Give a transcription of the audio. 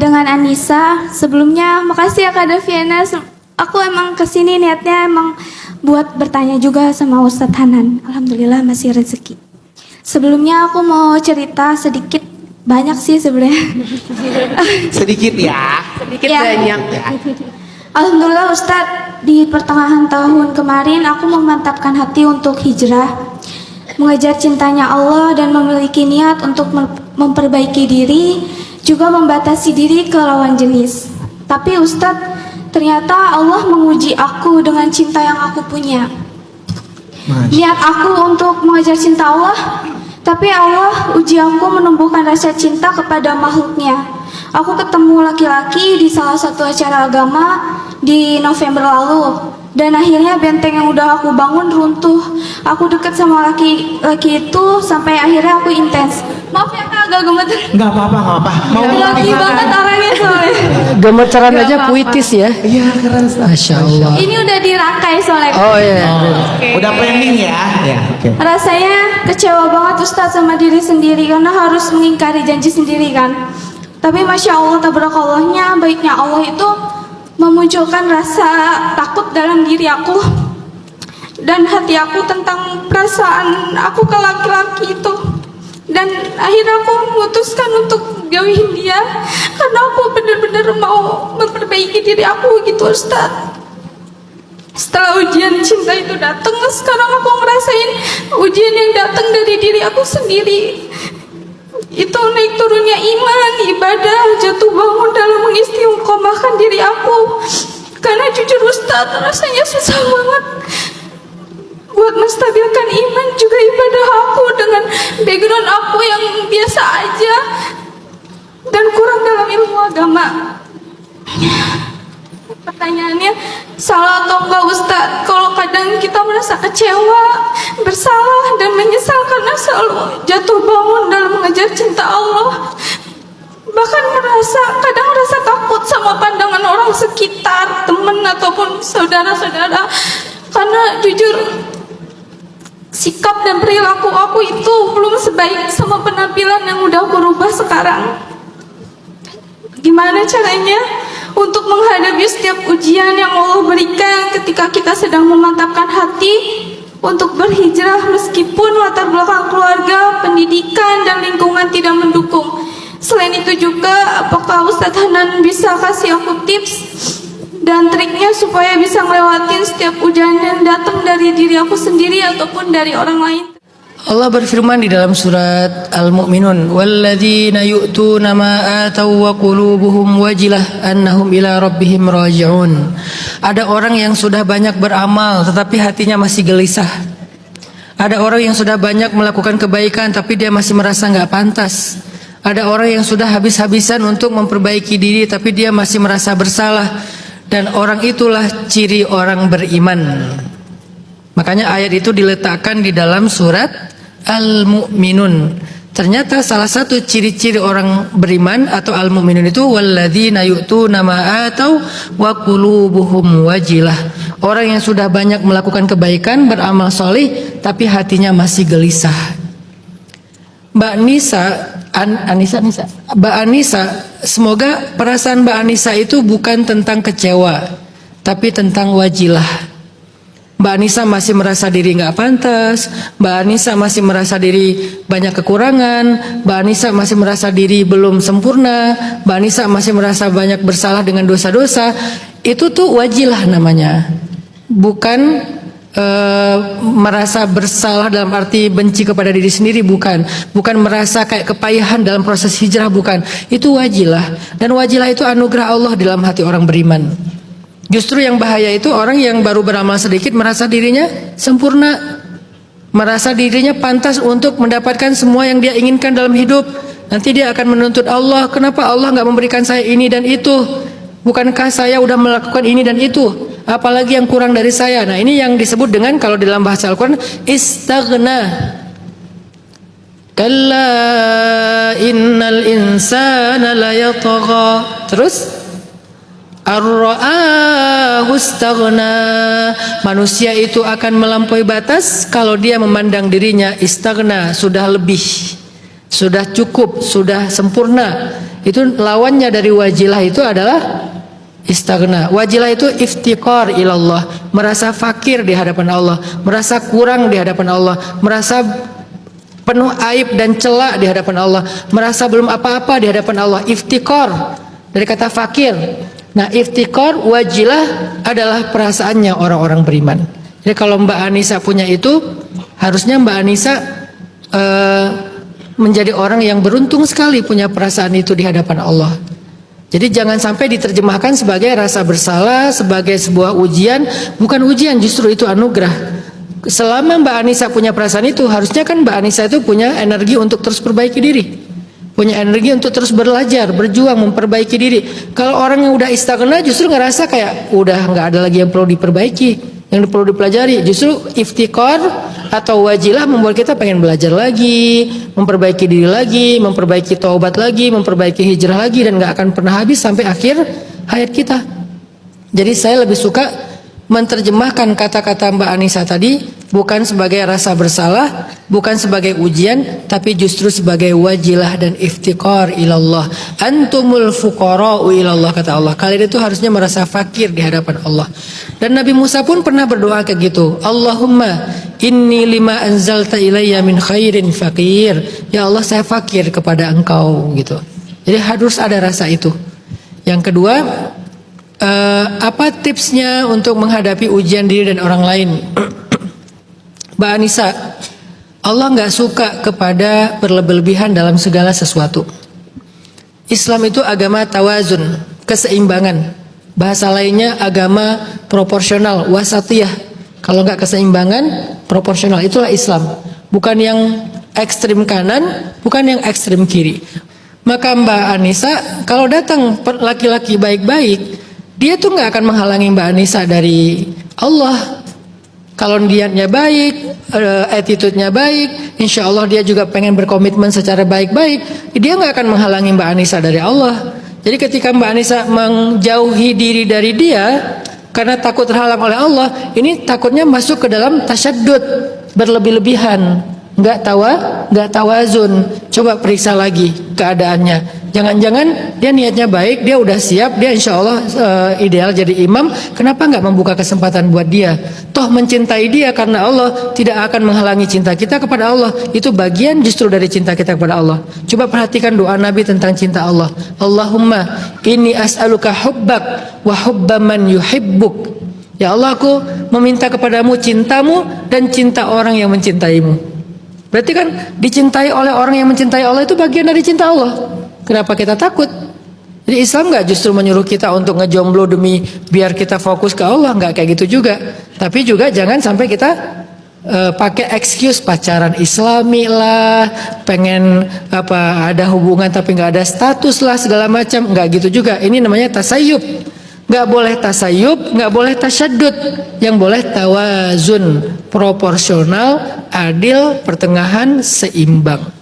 Dengan Anissa. Sebelumnya makasih ya Kak Daviana. Aku emang kesini niatnya emang buat bertanya juga sama Ustadz Hanan. Alhamdulillah masih rezeki. Sebelumnya aku mau cerita sedikit, banyak sih sebenarnya. Sedikit ya. Sedikit Ya. banyak. Alhamdulillah Ustadz, di pertengahan tahun kemarin aku memantapkan hati untuk hijrah, mengejar cintanya Allah dan memiliki niat untuk memperbaiki diri, juga membatasi diri ke lawan jenis. Tapi Ustadz, ternyata Allah menguji aku dengan cinta yang aku punya. Niat aku untuk mengejar cinta Allah, tapi Allah uji aku menumbuhkan rasa cinta kepada makhluknya. Aku ketemu laki-laki di salah satu acara agama di November lalu, dan akhirnya benteng yang udah aku bangun runtuh. Aku deket sama laki-laki itu sampai akhirnya aku intens. Maaf ya Kak, agak gemeter. Nggak apa-apa, nggak apa. Mau Laki banget orangnya soalnya. Gemeteran Gak aja apa-apa. puitis ya. Iya, keren. Masya Allah. Ini udah dirangkai soalnya. Oh iya. Udah planning ya? Ya, oke. Rasanya kecewa banget Ustadz sama diri sendiri karena harus mengingkari janji sendiri kan. Tapi Masya Allah, tabarakallah-nya, baiknya Allah itu memunculkan rasa takut dalam diri aku dan hati aku tentang perasaan aku ke laki-laki itu. Dan akhirnya aku memutuskan untuk jauhin dia karena aku benar-benar mau memperbaiki diri aku gitu Ustadz. Setelah ujian cinta itu datang, sekarang aku ngerasain ujian yang datang dari diri aku sendiri. Itu naik turunnya iman, ibadah, jatuh bangun dalam mengistiqomahkan diri aku. Karena jujur Ustadz, rasanya susah banget buat menstabilkan iman juga ibadah aku dengan background aku yang biasa aja dan kurang dalam ilmu agama. Pertanyaannya, salah atau enggak Ustadz kalau kadang kita merasa kecewa, bersalah dan menyesal karena selalu jatuh bangun dalam mengejar cinta Allah, bahkan kadang merasa takut sama pandangan orang sekitar, teman ataupun saudara-saudara, karena jujur sikap dan perilaku aku itu belum sebaik sama penampilan yang udah aku rubah sekarang. Gimana caranya untuk menghadapi setiap ujian yang Allah berikan ketika kita sedang memantapkan hati untuk berhijrah meskipun latar belakang keluarga, pendidikan, dan lingkungan tidak mendukung. Selain itu juga, apakah Ustadz Hanan bisa kasih aku tips dan triknya supaya bisa ngelewatin setiap ujian yang datang dari diri aku sendiri ataupun dari orang lain? Allah berfirman di dalam surat Al-Mu'minun, "Walladzina yu'tuna ma atau wa qulubuhum wajilah annahum ila rabbihim raji'un." Ada orang yang sudah banyak beramal tetapi hatinya masih gelisah. Ada orang yang sudah banyak melakukan kebaikan tapi dia masih merasa nggak pantas. Ada orang yang sudah habis-habisan untuk memperbaiki diri tapi dia masih merasa bersalah. Dan orang itulah ciri orang beriman. Makanya ayat itu diletakkan di dalam surat Al-Mu'minun. Ternyata salah satu ciri-ciri orang beriman atau Al-Mu'minun itu walladzina yu'tuna ma atau wa qulubuhum wajilah. Orang yang sudah banyak melakukan kebaikan, beramal solih, tapi hatinya masih gelisah. Mbak Anissa, semoga perasaan Mbak Anissa itu bukan tentang kecewa, tapi tentang wajilah. Mbak Anissa masih merasa diri nggak pantas, Mbak Anissa masih merasa diri banyak kekurangan, Mbak Anissa masih merasa diri belum sempurna, Mbak Anissa masih merasa banyak bersalah dengan dosa-dosa. Itu tuh wajilah namanya, bukan merasa bersalah dalam arti benci kepada diri sendiri, bukan merasa kayak kepayahan dalam proses hijrah, bukan. Itu wajilah, dan wajilah itu anugerah Allah dalam hati orang beriman. Justru yang bahaya itu orang yang baru beramal sedikit merasa dirinya sempurna, merasa dirinya pantas untuk mendapatkan semua yang dia inginkan dalam hidup. Nanti dia akan menuntut Allah, kenapa Allah nggak memberikan saya ini dan itu? Bukankah saya udah melakukan ini dan itu? Apalagi yang kurang dari saya? Nah, ini yang disebut dengan, kalau dalam bahasa Al-Quran, istaghna. Kalla innal insana layatagha. Terus ar-ra'ahu istaghna. Manusia itu akan melampaui batas kalau dia memandang dirinya istaghna, sudah lebih, sudah cukup, sudah sempurna. itu lawannya dari wajilah itu adalah istaghna. Wajilah itu iftikar ilallah, merasa fakir di hadapan Allah, merasa kurang di hadapan Allah, merasa penuh aib dan celak di hadapan Allah, merasa belum apa-apa di hadapan Allah. Iftikar dari kata fakir. Nah, iftikar, wajilah adalah perasaannya orang-orang beriman. Jadi kalau Mbak Anissa punya itu, harusnya Mbak Anissa menjadi orang yang beruntung sekali punya perasaan itu di hadapan Allah. Jadi jangan sampai diterjemahkan sebagai rasa bersalah, sebagai sebuah ujian. Bukan ujian, justru itu anugerah. Selama Mbak Anissa punya perasaan itu, harusnya kan Mbak Anissa itu punya energi untuk terus perbaiki diri, punya energi untuk terus belajar, berjuang, memperbaiki diri. Kalau orang yang udah istaghna justru ngerasa kayak udah nggak ada lagi yang perlu diperbaiki, yang perlu dipelajari. Justru iftikar atau wajilah membuat kita pengen belajar lagi, memperbaiki diri lagi, memperbaiki taubat lagi, memperbaiki hijrah lagi, dan nggak akan pernah habis sampai akhir hayat kita. Jadi saya lebih suka menerjemahkan kata-kata Mbak Anissa tadi bukan sebagai rasa bersalah, bukan sebagai ujian, tapi justru sebagai wajilah dan iftikar ilallah. Antumul fuqara'u ilallah, kata Allah. Kalian itu harusnya merasa fakir di hadapan Allah. Dan Nabi Musa pun pernah berdoa kayak gitu. Allahumma inni lima anzalta ilayya min khairin fakir. Ya Allah, saya fakir kepada Engkau gitu. Jadi harus ada rasa itu. Yang kedua, apa tipsnya untuk menghadapi ujian diri dan orang lain? Mbak Anissa, Allah nggak suka kepada berlebihan dalam segala sesuatu. Islam itu agama tawazun, keseimbangan. Bahasa lainnya agama proporsional, wasatiyah. Kalau nggak keseimbangan, proporsional, itulah Islam. Bukan yang ekstrim kanan, bukan yang ekstrim kiri. Maka Mbak Anissa, kalau datang laki-laki baik-baik, dia tuh nggak akan menghalangi Mbak Anissa dari Allah. Kalau niatnya baik, attitude-nya baik, insya Allah dia juga pengen berkomitmen secara baik-baik, dia nggak akan menghalangi Mbak Anissa dari Allah. Jadi ketika Mbak Anissa menjauhi diri dari dia karena takut terhalang oleh Allah, ini takutnya masuk ke dalam tasyaddud, berlebih-lebihan, nggak tawazun. Coba periksa lagi keadaannya. Jangan-jangan dia niatnya baik, dia udah siap, dia insya Allah ideal jadi imam. Kenapa nggak membuka kesempatan buat dia? Toh mencintai dia karena Allah tidak akan menghalangi cinta kita kepada Allah. Itu bagian justru dari cinta kita kepada Allah. Coba perhatikan doa Nabi tentang cinta Allah. Allahumma inni as'aluka hubbak wa hubba man yuhibbuk. Ya Allah, aku meminta kepadamu cintamu dan cinta orang yang mencintaimu. Berarti kan dicintai oleh orang yang mencintai Allah itu bagian dari cinta Allah. Kenapa kita takut? Jadi Islam nggak justru menyuruh kita untuk ngejomblo demi biar kita fokus ke Allah, nggak kayak gitu juga. Tapi juga jangan sampai kita pakai excuse pacaran Islami lah, pengen ada hubungan tapi nggak ada status lah segala macam, nggak gitu juga. Ini namanya tasayyub. Nggak boleh tasayyub, nggak boleh tasyaddud. Yang boleh tawazun, proporsional, adil, pertengahan, seimbang.